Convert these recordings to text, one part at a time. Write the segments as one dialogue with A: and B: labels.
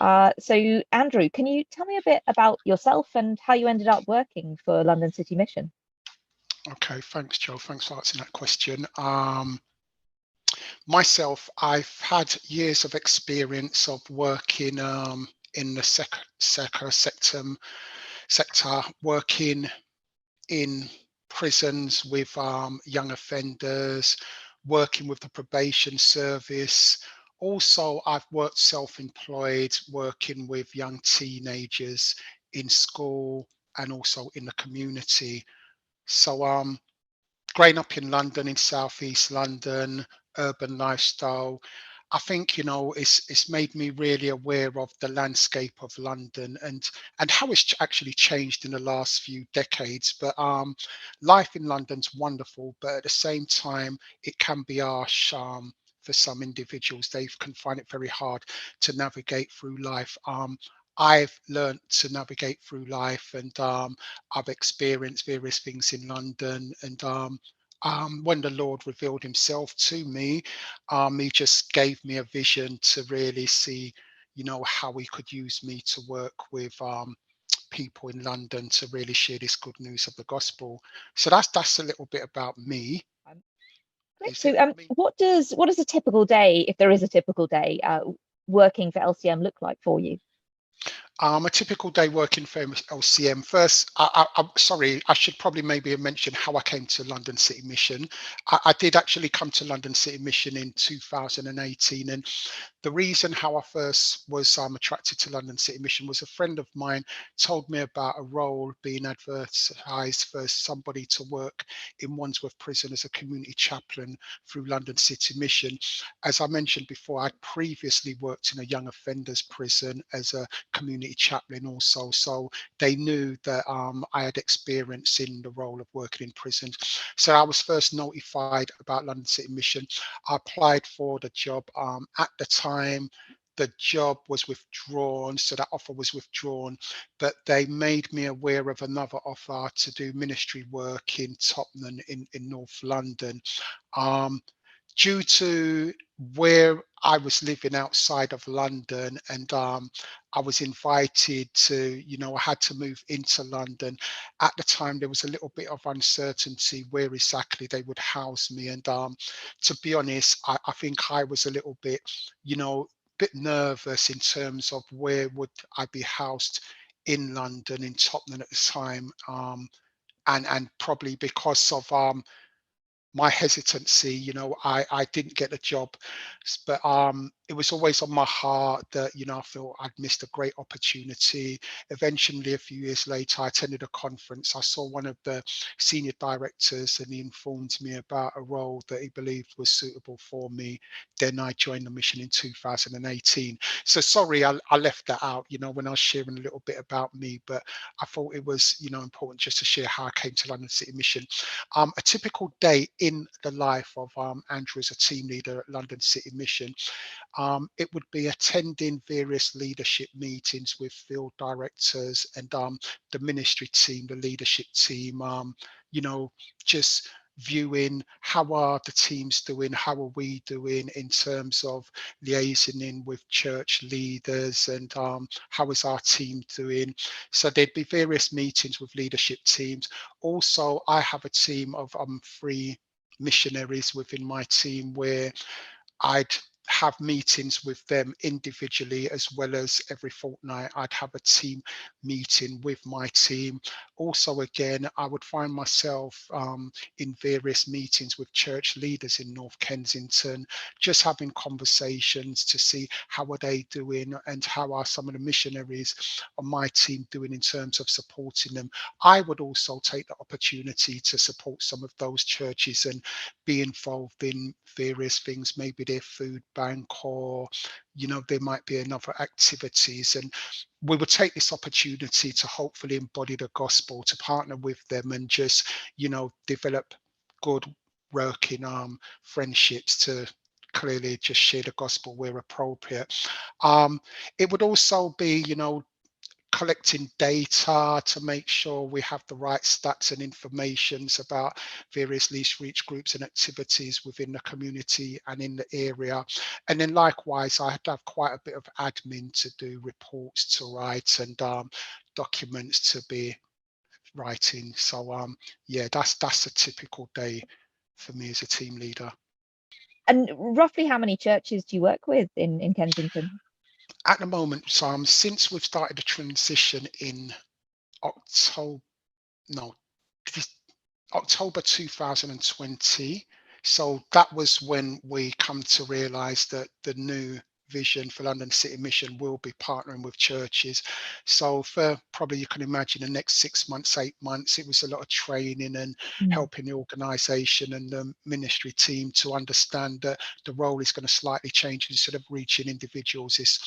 A: So Andrew, can you tell me a bit about yourself and how you ended up working for London City Mission?
B: Okay, thanks, Joe. Thanks for asking that question. Myself, I've had years of experience of working in the sector, working in prisons with young offenders, working with the probation service. Also, I've worked self-employed, working with young teenagers in school and also in the community. So growing up in London, in Southeast London, urban lifestyle, I think, it's made me really aware of the landscape of London and how it's actually changed in the last few decades. But life in London's wonderful, but at the same time, it can be harsh. For some individuals, they can find it very hard to navigate through life. I've learned to navigate through life, and I've experienced various things in London. And when the Lord revealed Himself to me, He just gave me a vision to really see, how He could use me to work with people in London to really share this good news of the gospel. So that's a little bit about me.
A: Um, Great.
B: Is it?
A: So what does a typical day, if there is a typical day, working for LCM look like for you?
B: A typical day working for LCM. First, I'm sorry, I should probably maybe have mentioned how I came to London City Mission. I did actually come to London City Mission in 2018, and the reason how I first was attracted to London City Mission was a friend of mine told me about a role being advertised for somebody to work in Wandsworth Prison as a community chaplain through London City Mission. As I mentioned before, I'd previously worked in a young offenders prison as a community chaplain also, so they knew that I had experience in the role of working in prisons. So I was first notified about London City Mission. I applied for the job. At the time, the job was withdrawn, so that offer was withdrawn, but they made me aware of another offer to do ministry work in Tottenham in North London. Um, Due to where I was living outside of London, and I was invited to, I had to move into London. At the time, there was a little bit of uncertainty where exactly they would house me. And to be honest, I think I was a little bit, bit nervous in terms of where would I be housed in London, in Tottenham at the time. And probably because of my hesitancy, I didn't get the job, but it was always on my heart that, I felt I'd missed a great opportunity. Eventually, a few years later, I attended a conference. I saw one of the senior directors, and he informed me about a role that he believed was suitable for me. Then I joined the mission in 2018. So sorry, I left that out, when I was sharing a little bit about me, but I thought it was, important just to share how I came to London City Mission. A typical day in the life of Andrew as a team leader at London City Mission, it would be attending various leadership meetings with field directors and the ministry team, the leadership team, you know, just viewing how are the teams doing, how are we doing in terms of liaising in with church leaders, and how is our team doing. So there'd be various meetings with leadership teams. Also, I have a team of 3 missionaries within my team where I'd have meetings with them individually, as well as every fortnight I'd have a team meeting with my team. Also, again, I would find myself in various meetings with church leaders in North Kensington, just having conversations to see how are they doing and how are some of the missionaries on my team doing in terms of supporting them. I would also take the opportunity to support some of those churches and be involved in various things, maybe their food bank, or there might be another activities, and we would take this opportunity to hopefully embody the gospel, to partner with them and just develop good working friendships to clearly just share the gospel where appropriate. It would also be collecting data to make sure we have the right stats and informations about various least reach groups and activities within the community and in the area. And then likewise, I had to have quite a bit of admin to do, reports to write, and documents to be writing. So yeah, that's a typical day for me as a team leader.
A: And roughly how many churches do you work with in Kensington?
B: At the moment, so since we've started the transition in October, no, this- October 2020. So that was when we come to realize that the new vision for London City Mission will be partnering with churches. So for probably, you can imagine, the next 6 months, 8 months, it was a lot of training and
A: Mm.
B: helping the organization and the ministry team to understand that the role is going to slightly change. Instead of reaching individuals, is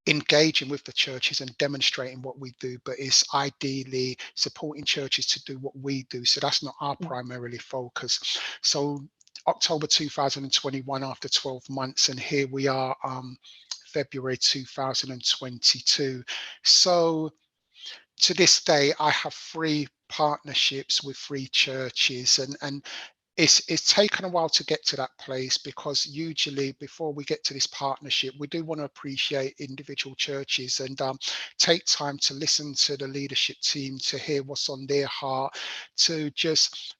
B: engaging with the churches and demonstrating what we do, but it's ideally supporting churches to do what we do. So that's not our
A: Yeah.
B: primarily focus. So October 2021, after 12 months, and here we are, February 2022. So to this day, I have 3 partnerships with 3 churches, and it's taken a while to get to that place, because usually before we get to this partnership, we do want to appreciate individual churches and take time to listen to the leadership team, to hear what's on their heart, to just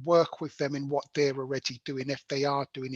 B: work with them in what they're already doing, if they are doing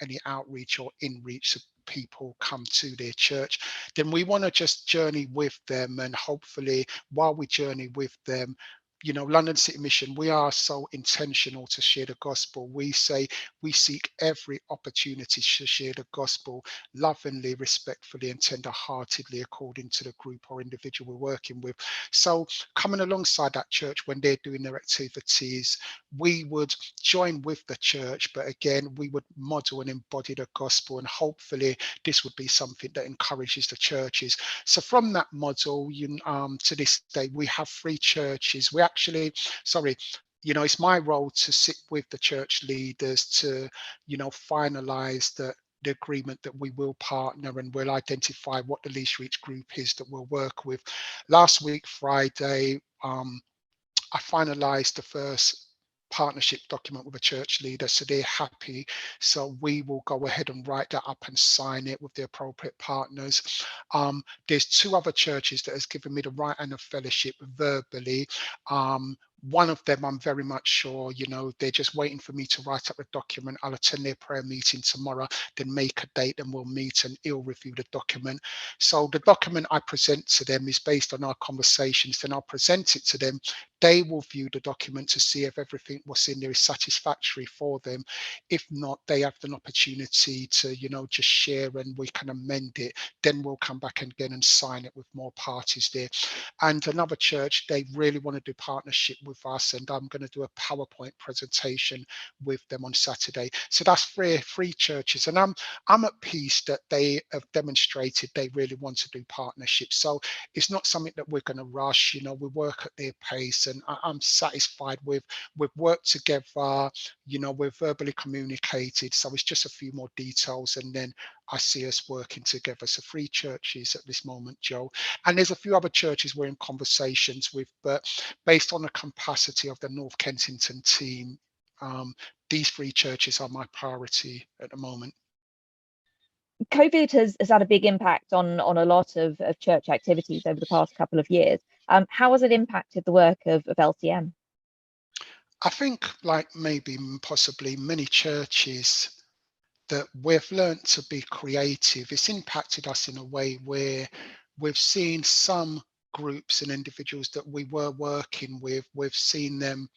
B: any outreach or in-reach, so people come to their church, then we want to just journey with them. And hopefully while we journey with them, London City Mission, we are so intentional to share the gospel. We say we seek every opportunity to share the gospel lovingly, respectfully, and tender-heartedly, according to the group or individual we're working with. So coming alongside that church when they're doing their activities, we would join with the church, but again, we would model and embody the gospel, and hopefully this would be something that encourages the churches. So from that model, to this day, we have 3 churches. We actually, sorry, it's my role to sit with the church leaders to, finalize the agreement that we will partner, and we'll identify what the least reach group is that we'll work with. Last week, Friday, I finalized the first partnership document with a church leader, so they're happy. So we will go ahead and write that up and sign it with the appropriate partners. There's 2 other churches that has given me the right hand of fellowship verbally. One of them, I'm very much sure, they're just waiting for me to write up the document. I'll attend their prayer meeting tomorrow, then make a date, and we'll meet and he'll review the document. So the document I present to them is based on our conversations. Then I'll present it to them. They will view the document to see if everything what's in there is satisfactory for them. If not, they have an opportunity to, just share, and we can amend it. Then we'll come back again and sign it with more parties there. And another church, they really want to do partnership with us, and I'm going to do a PowerPoint presentation with them on Saturday. So that's three churches, and I'm at peace that they have demonstrated they really want to do partnerships. So it's not something that we're going to rush. We work at their pace, and I'm satisfied with we've worked together. We're verbally communicated, so it's just a few more details, and then I see us working together. So 3 churches at this moment, Joe, and there's a few other churches we're in conversations with, but based on the capacity of the North Kensington team, these 3 churches are my priority at the moment.
A: COVID has had a big impact on a lot of church activities over the past couple of years. How has it impacted the work of LCM?
B: I think, like maybe possibly many churches, that we've learned to be creative. It's impacted us in a way where we've seen some groups and individuals that we were working with, we've seen them,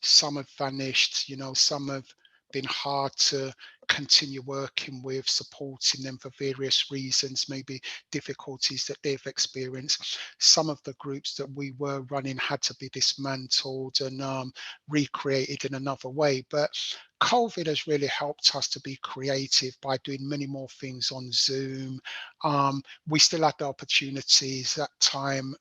B: some have vanished, some have been hard to continue working with, supporting them for various reasons, maybe difficulties that they've experienced. Some of the groups that we were running had to be dismantled and recreated in another way. But COVID has really helped us to be creative by doing many more things on Zoom. We still had the opportunities at time,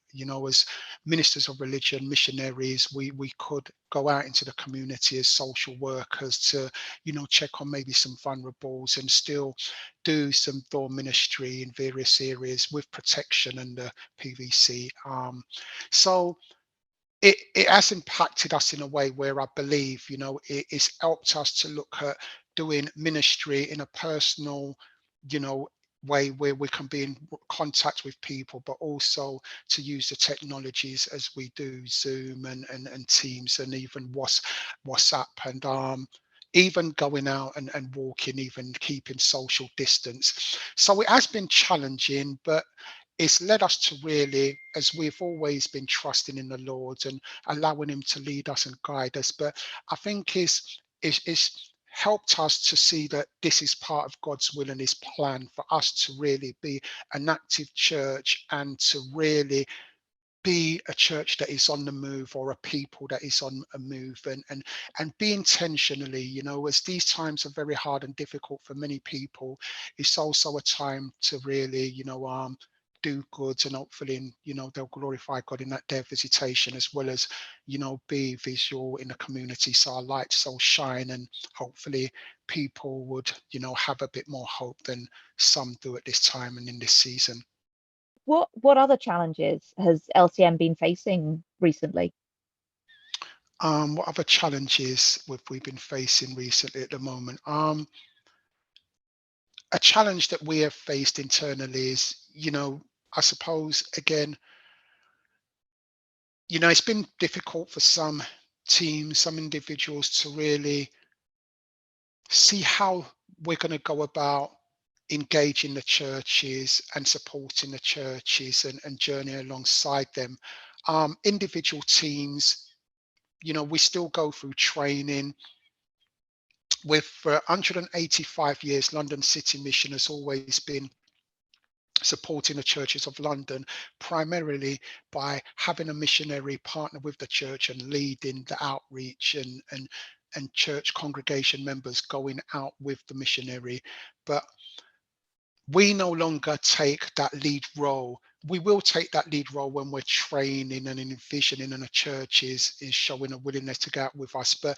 B: as ministers of religion, missionaries, we could go out into the community as social workers to, check on maybe some and vulnerables and still do some door ministry in various areas with protection and the PVC. So it has impacted us in a way where I believe, it's helped us to look at doing ministry in a personal, you know, way where we can be in contact with people, but also to use the technologies as we do Zoom and Teams and even WhatsApp and even going out and walking, even keeping social distance. So it has been challenging, but it's led us to really, as we've always been trusting in the Lord and allowing Him to lead us and guide us. But I think is helped us to see that this is part of God's will and His plan for us to really be an active church and to really be a church that is on the move or a people that is on a move and be intentionally, as these times are very hard and difficult for many people. It's also a time to really, do good and hopefully, they'll glorify God in that day of visitation, as well as, be visual in the community, so our light so shine and hopefully people would, have a bit more hope than some do at this time and in this season.
A: What other challenges has LCM been facing recently?
B: What other challenges we've been facing recently at the moment? A challenge that we have faced internally is, I suppose again, it's been difficult for some teams, some individuals to really see how we're going to go about engaging the churches and supporting the churches and journey alongside them. Individual teams, we still go through training. With for 185 years, London City Mission has always been supporting the churches of London, primarily by having a missionary partner with the church and leading the outreach and church congregation members going out with the missionary. But we no longer take that lead role. We will take that lead role when we're training and envisioning, and a church is showing a willingness to go out with us. But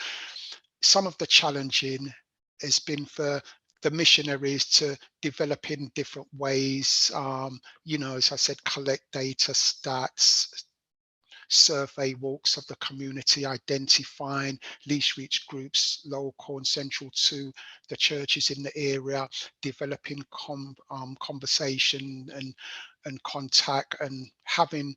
B: some of the challenging has been for the missionaries to develop in different ways. As I said, collect data, stats, survey walks of the community, identifying least reach groups, local and central to the churches in the area, developing conversation and contact, and having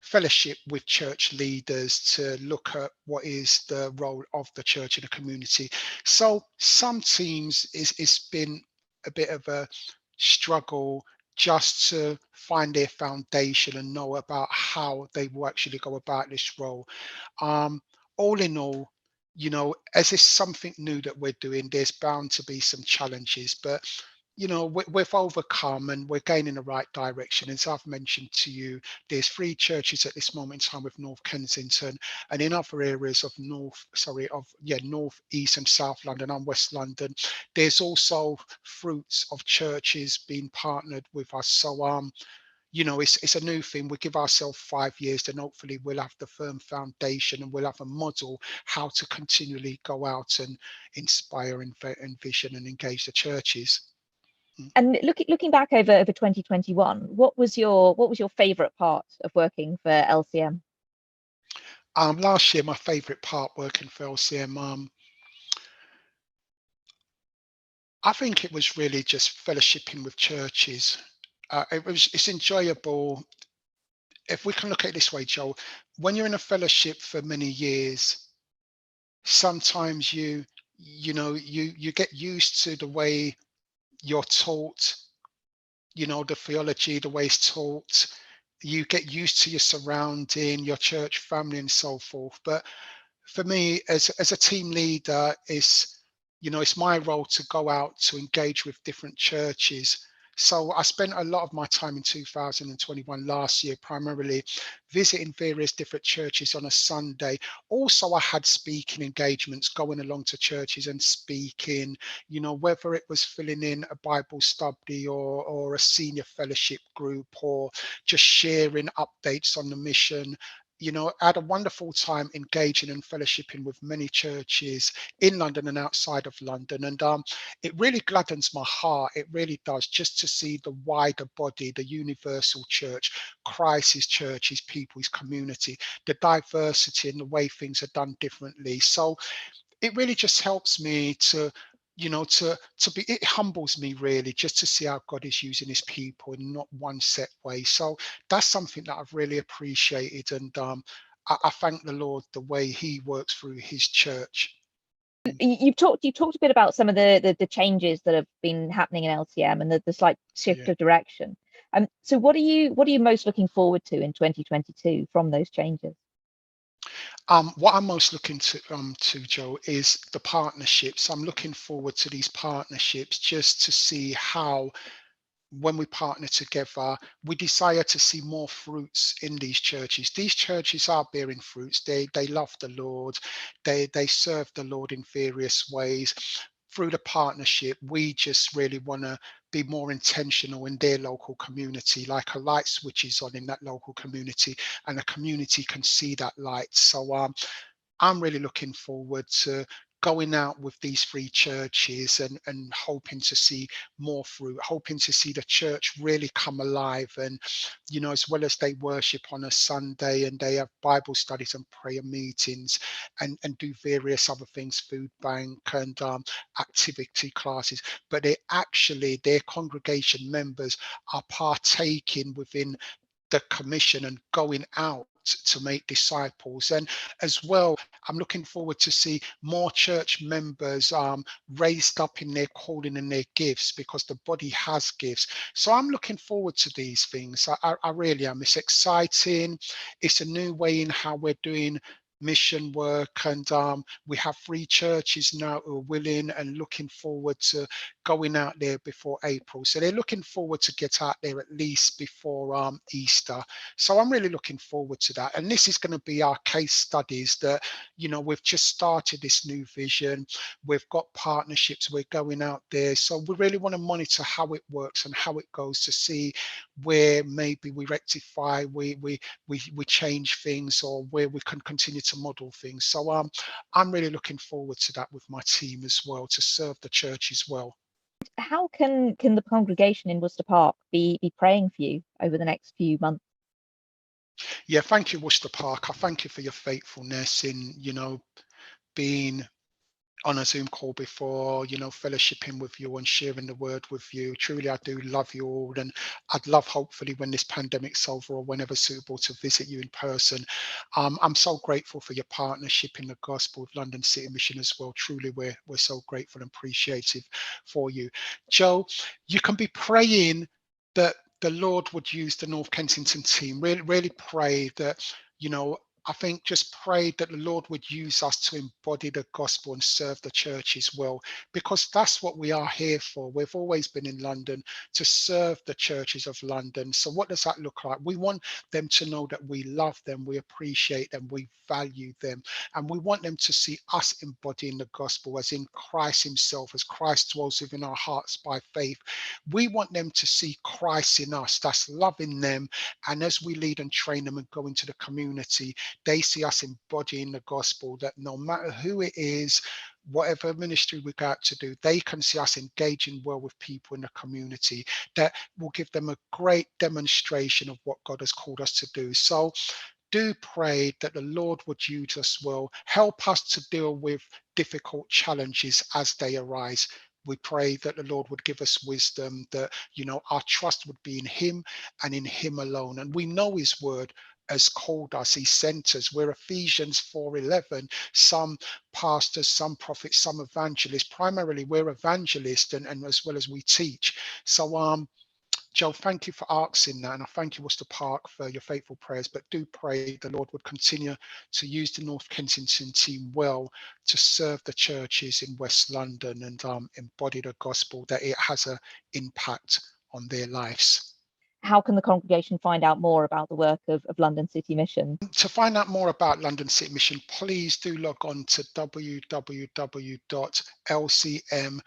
B: fellowship with church leaders to look at what is the role of the church in the community. So some teams it's been a bit of a struggle just to find their foundation and know about how they will actually go about this role. Um, all in all, as it's something new that we're doing, there's bound to be some challenges, but we've overcome and we're going in the right direction. As I've mentioned to you, there's 3 churches at this moment in time with North Kensington, and in other areas of North, East and South London and West London, there's also fruits of churches being partnered with us. So it's a new thing. We give ourselves 5 years, then hopefully we'll have the firm foundation and we'll have a model how to continually go out and inspire and vision and engage the churches.
A: And looking back over 2021, what was your favourite part of working for LCM?
B: Last year, my favourite part working for LCM, I think it was really just fellowshipping with churches. It's enjoyable. If we can look at it this way, Joel, when you're in a fellowship for many years, sometimes you get used to the way you're taught, the theology, the way it's taught. You get used to your surrounding, your church family, and so forth. But for me, as a team leader, it's my role to go out to engage with different churches. So I spent a lot of my time in 2021 last year, primarily visiting various different churches on a Sunday. Also, I had speaking engagements, going along to churches and speaking, whether it was filling in a Bible study or a senior fellowship group or just sharing updates on the mission. I had a wonderful time engaging and fellowshipping with many churches in London and outside of London. And it really gladdens my heart. It really does, just to see the wider body, the universal church, Christ's church, his people, his community, the diversity and the way things are done differently. So it really just helps me to be, it humbles me really, just to see how God is using his people in not one set way. So that's something that I've really appreciated, and I thank the Lord the way he works through his church.
A: You've talked a bit about some of the changes that have been happening in LCM and the slight shift
B: Yeah.
A: of direction. So what are you most looking forward to in 2022 from those changes?
B: What I'm most looking to Joe, is the partnerships. I'm looking forward to these partnerships, just to see how, when we partner together, we desire to see more fruits in these churches. These churches are bearing fruits. They love the Lord. They serve the Lord in various ways. Through the partnership, we just really want to be more intentional in their local community, like a light switches on in that local community, and the community can see that light. So I'm really looking forward to going out with these three churches, and hoping to see more fruit, hoping to see the church really come alive. And, as well as they worship on a Sunday and they have Bible studies and prayer meetings, and do various other things, food bank and activity classes, but their congregation members are partaking within the commission and going out to make disciples. And as well, I'm looking forward to see more church members raised up in their calling and their gifts, because the body has gifts. So I'm looking forward to these things. I really am. It's exciting. It's a new way in how we're doing mission work, and we have three churches now who are willing and looking forward to going out there before April. So they're looking forward to get out there at least before Easter. So I'm really looking forward to that. And this is going to be our case studies that, we've just started this new vision. We've got partnerships. We're going out there. So we really want to monitor how it works and how it goes, to see where maybe we rectify, we change things, or where we can continue to model things. So I'm really looking forward to that with my team as well, to serve the church as well.
A: How can the congregation in Worcester Park be praying for you over the next few months?
B: Yeah, thank you, Worcester Park. I thank you for your faithfulness in, being on a Zoom call before, fellowshipping with you and sharing the word with you. Truly, I do love you all. And I'd love, hopefully, when this pandemic's over or whenever suitable, to visit you in person. I'm so grateful for your partnership in the gospel with London City Mission as well. Truly, we're so grateful and appreciative for you. Joe, you can be praying that the Lord would use the North Kensington team. Really, really pray that, I think just pray that the Lord would use us to embody the gospel and serve the church as well, because that's what we are here for. We've always been in London to serve the churches of London. So what does that look like? We want them to know that we love them, we appreciate them, we value them, and we want them to see us embodying the gospel as in Christ himself, as Christ dwells within our hearts by faith. We want them to see Christ in us, that's loving them. And as we lead and train them and go into the community, they see us embodying the gospel, that no matter who it is, whatever ministry we go out to do, they can see us engaging well with people in the community. That will give them a great demonstration of what God has called us to do. So do pray that the Lord would use us well, help us to deal with difficult challenges as they arise. We pray that the Lord would give us wisdom, that, our trust would be in him and in him alone. And we know his word has called us, he sent us. We're Ephesians 4:11. Some pastors, some prophets, some evangelists. Primarily, we're evangelists, and as well as we teach. So Joe, thank you for asking that, and I thank you, Worcester Park, for your faithful prayers. But do pray the Lord would continue to use the North Kensington team well to serve the churches in West London and embody the gospel, that it has an impact on their lives.
A: How can the congregation find out more about the work of London City Mission?
B: To find out more about London City Mission, please do log on to www.lcm.org.uk.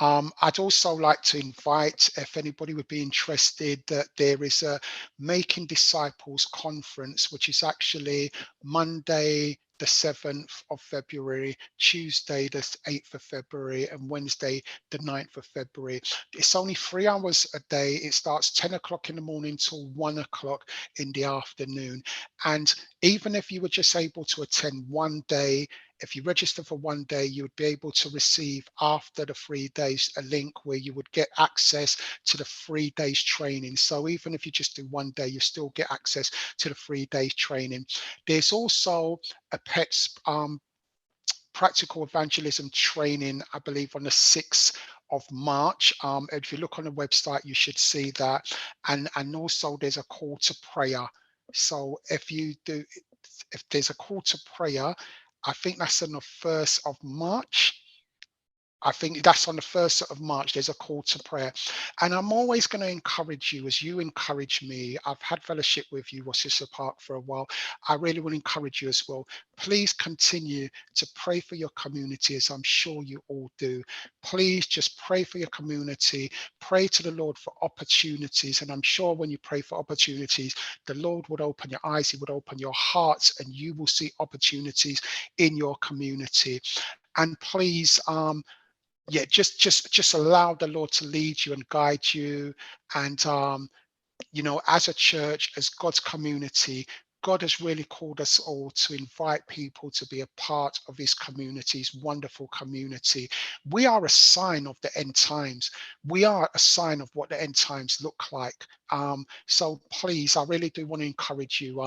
B: I'd also like to invite, if anybody would be interested, that there is a Making Disciples conference, which is actually Monday the 7th of February, Tuesday the 8th of February, and Wednesday the 9th of February. It's only 3 hours a day. It starts 10 o'clock in the morning till 1 o'clock in the afternoon. And even if you were just able to attend one day, if you register for one day, you would be able to receive after the 3 days a link where you would get access to the 3 days training. So even if you just do one day, you still get access to the 3 days training. There's also a PETS practical evangelism training, I believe on the 6th of March. If you look on the website, you should see that. And also there's a call to prayer. So if there's a call to prayer, I think that's on the 1st of March. I think that's on the 1st of March. There's a call to prayer. And I'm always going to encourage you as you encourage me. I've had fellowship with you, Worcester Park, for a while. I really will encourage you as well. Please continue to pray for your community, as I'm sure you all do. Please just pray for your community. Pray to the Lord for opportunities. And I'm sure when you pray for opportunities, the Lord would open your eyes, He would open your hearts, and you will see opportunities in your community. And please, just allow the Lord to lead you and guide you. And as a church, as God's community, God has really called us all to invite people to be a part of His community, His wonderful community. We are a sign of the end times. We are a sign of what the end times look like. So please, I really do want to encourage you.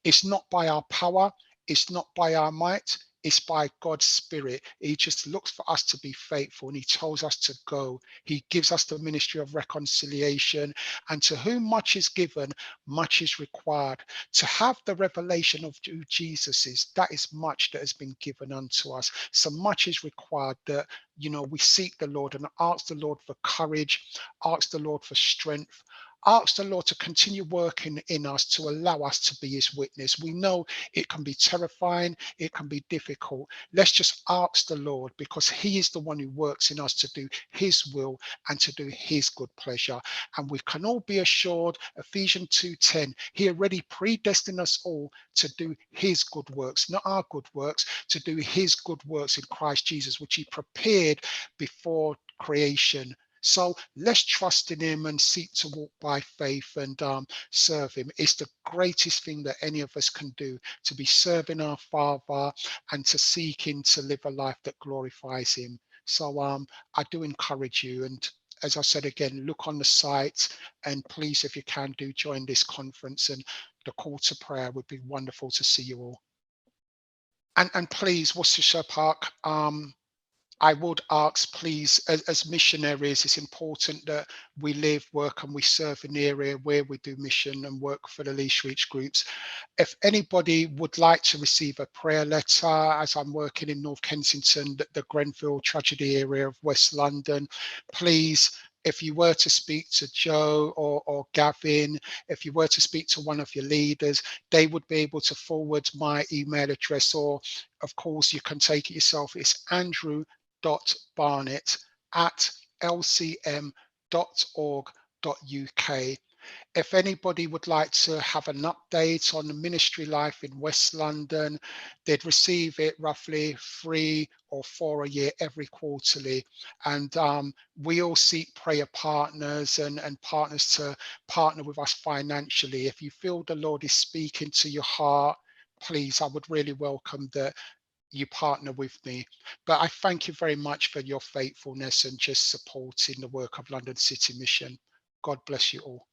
B: It's not by our power, it's not by our might, it's by God's Spirit. He just looks for us to be faithful, and He tells us to go. He gives us the ministry of reconciliation, and to whom much is given, much is required. To have the revelation of who Jesus is, that is much that has been given unto us. So much is required that, we seek the Lord and ask the Lord for courage, ask the Lord for strength, ask the Lord to continue working in us to allow us to be His witness. We know it can be terrifying, it can be difficult. Let's just ask the Lord, because He is the one who works in us to do His will and to do His good pleasure. And we can all be assured, Ephesians 2:10, He already predestined us all to do His good works, not our good works, to do His good works in Christ Jesus, which He prepared before creation. So let's trust in Him and seek to walk by faith and serve Him. It's the greatest thing that any of us can do, to be serving our Father and to seeking to live a life that glorifies Him. So I do encourage you. And as I said again, look on the site, and please, if you can, do join this conference, and the call to prayer would be wonderful to see you all. And please, Worcestershire Park, I would ask, please, as missionaries, it's important that we live, work, and we serve in the area where we do mission and work for the least reach groups. If anybody would like to receive a prayer letter, as I'm working in North Kensington, the Grenfell tragedy area of West London, please, if you were to speak to Joe or Gavin, if you were to speak to one of your leaders, they would be able to forward my email address, or of course you can take it yourself. It's andrew.barnett@lcm.org.uk. If anybody would like to have an update on the ministry life in West London, they'd receive it roughly 3 or 4 a year, every quarterly. And we all seek prayer partners and partners to partner with us financially. If you feel the Lord is speaking to your heart, please, I would really welcome that you partner with me. But I thank you very much for your faithfulness and just supporting the work of London City Mission. God bless you all.